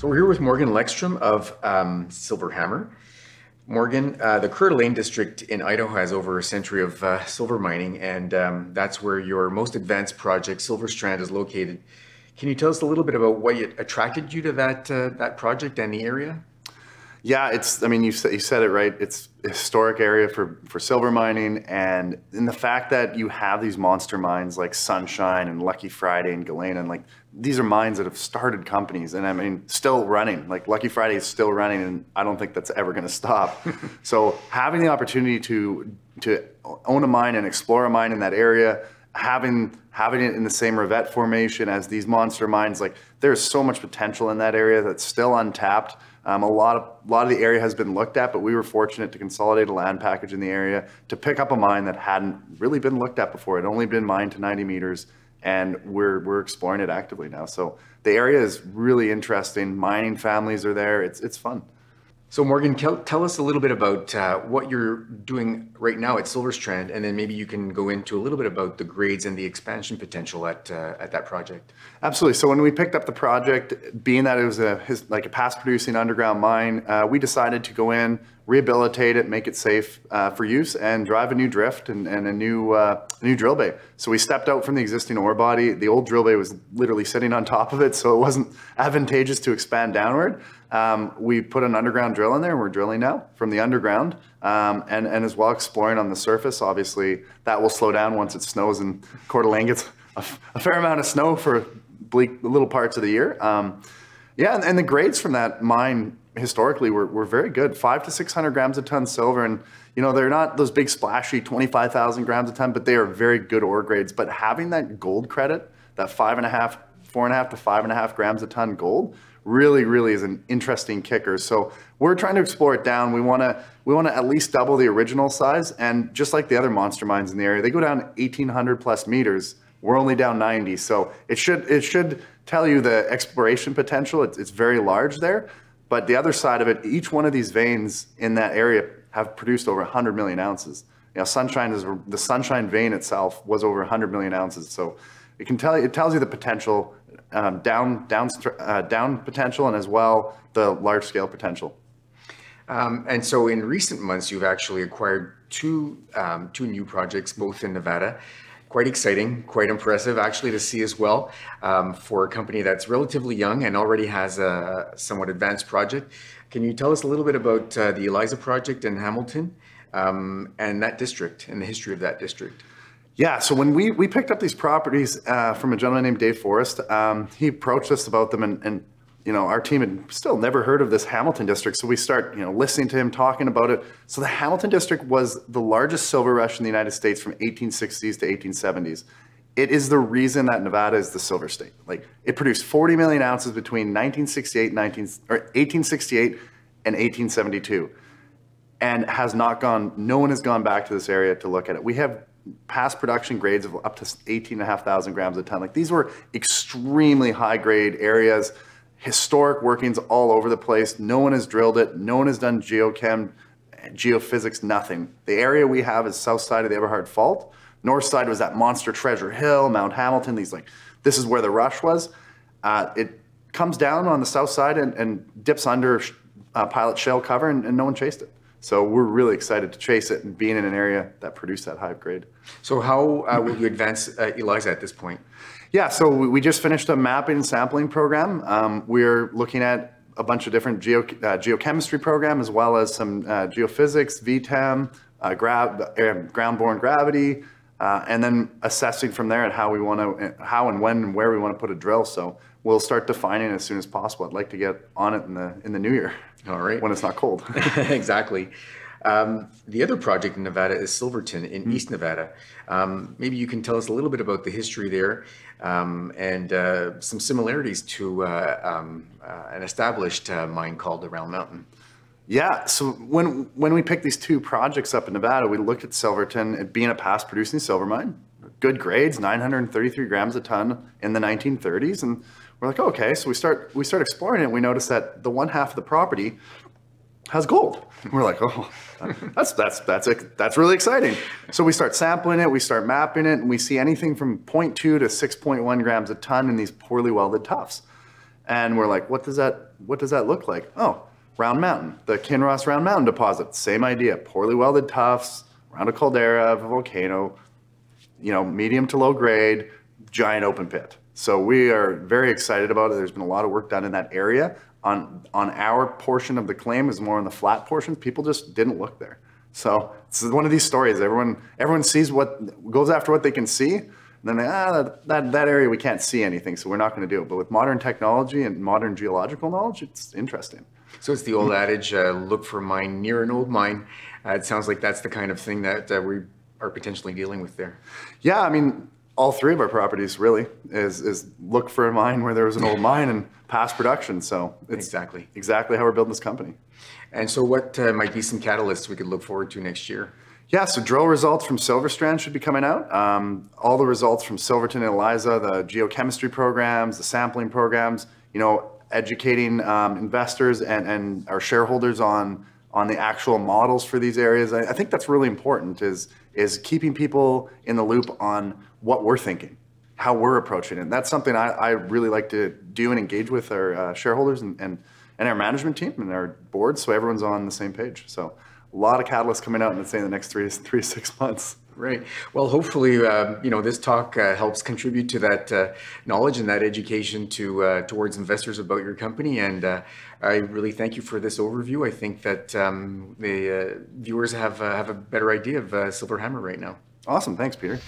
So we're here with Morgan Lekstrom of Silver HAMR. Morgan, the Coeur Lane district in Idaho has over a century of silver mining, and that's where your most advanced project, Silver Strand, is located. Can you tell us a little bit about what attracted you to that project and the area? Yeah, I mean, you said it right. It's a historic area for silver mining, and in the fact that you have these monster mines like Sunshine and Lucky Friday and Galena, and like these are mines that have started companies, and I mean, still running. Like Lucky Friday is still running, and I don't think that's ever going to stop. So having the opportunity to own a mine and explore a mine in that area, having it in the same Revette formation as these monster mines, like there's so much potential in that area that's still untapped. A lot of the area has been looked at, but we were fortunate to consolidate a land package in the area to pick up a mine that hadn't really been looked at before. It had only been mined to 90 meters, and we're exploring it actively now. So the area is really interesting. Mining families are there. It's fun. So Morgan, tell us a little bit about what you're doing right now at Silver Strand, and then maybe you can go into a little bit about the grades and the expansion potential at that project. Absolutely. So when we picked up the project, being that it was like a past producing underground mine, we decided to go in, rehabilitate it, make it safe for use, and drive a new drift and a new drill bay. So we stepped out from the existing ore body. The old drill bay was literally sitting on top of it, so it wasn't advantageous to expand downward. We put an underground drill in there, and we're drilling now from the underground, and as well exploring on the surface. Obviously, that will slow down once it snows, and Coeur d'Alene gets a fair amount of snow for bleak little parts of the year. Yeah, and the grades from that mine historically were very good, 500 to 600 grams a ton silver, and you know they're not those big splashy 25,000 grams a ton, but they are very good ore grades. But having that gold credit, that 4.5 to 5.5 grams a ton gold, really is an interesting kicker. So we're trying to explore it down. We want to at least double the original size, and just like the other monster mines in the area, they go down 1,800 plus meters. We're only down 90, so it should tell you the exploration potential. It's very large there, but the other side of it, each one of these veins in that area have produced over 100 million ounces. You know, the Sunshine vein itself was over 100 million ounces. So it tells you the potential, down potential, and as well the large scale potential. And so in recent months, you've actually acquired two new projects, both in Nevada. Quite exciting, quite impressive actually to see as well, for a company that's relatively young and already has a somewhat advanced project. Can you tell us a little bit about the Eliza project in Hamilton and that district and the history of that district? Yeah, so when we picked up these properties from a gentleman named Dave Forrest, he approached us about them, and you know, our team had still never heard of this Hamilton district, so we start listening to him talking about it. So the Hamilton district was the largest silver rush in the United States from 1860s to 1870s. It is the reason that Nevada is the silver state. Like, it produced 40 million ounces between 1868 and 1872, and no one has gone back to this area to look at it. We have past production grades of up to 18,500 grams a ton. Like, these were extremely high grade areas, historic workings all over the place. No one has drilled it. No one has done geochem, geophysics, nothing. The area we have is south side of the Eberhard Fault. North side was that monster Treasure Hill, Mount Hamilton. This is where the rush was. It comes down on the south side and dips under pilot shale cover, and no one chased it. So we're really excited to chase it and being in an area that produced that high grade. So how will you advance Eliza at this point? Yeah, so we just finished a mapping and sampling program. We're looking at a bunch of different geochemistry program, as well as some geophysics, VTEM, ground-borne gravity, and then assessing from there at how and when and where we want to put a drill. So we'll start defining as soon as possible. I'd like to get on it in the new year. All right. When it's not cold. Exactly. The other project in Nevada is Silverton in East Nevada. Maybe you can tell us a little bit about the history there and some similarities to an established mine called the Round Mountain. Yeah, so when we picked these two projects up in Nevada, we looked at Silverton, it being a past producing silver mine, good grades, 933 grams a ton in the 1930s, and we're like, oh, okay. So we start exploring it, and we notice that the one half of the property has gold. And we're like, oh, that's really exciting. So we start sampling it, we start mapping it, and we see anything from 0.2 to 6.1 grams a ton in these poorly welded tuffs. And we're like, what does that look like? Oh, Round Mountain, the Kinross Round Mountain deposit, same idea, poorly welded tuffs, around a caldera of a volcano, medium to low grade, giant open pit. So we are very excited about it. There's been a lot of work done in that area. On our portion of the claim is more on the flat portion. People just didn't look there. So it's one of these stories. Everyone sees goes after what they can see. And then that area we can't see anything, so we're not going to do it. But with modern technology and modern geological knowledge, it's interesting. So it's the old adage, look for a mine near an old mine. It sounds like that's the kind of thing that we are potentially dealing with there. Yeah, I mean, all three of our properties really is look for a mine where there was an old mine and past production. So it's exactly how we're building this company. And so what might be some catalysts we could look forward to next year? Yeah, so drill results from Silver Strand should be coming out. All the results from Silverton and Eliza, the geochemistry programs, the sampling programs, educating investors and our shareholders on the actual models for these areas. I think that's really important, is keeping people in the loop on what we're thinking, how we're approaching it. And that's something I really like to do and engage with our shareholders and our management team and our board, so everyone's on the same page. So a lot of catalysts coming out in, let's say, the next 3 to 6 months. Right. Well, hopefully, this talk helps contribute to that knowledge and that education towards investors about your company. And I really thank you for this overview. I think that the viewers have a better idea of Silver HAMR right now. Awesome. Thanks, Peter.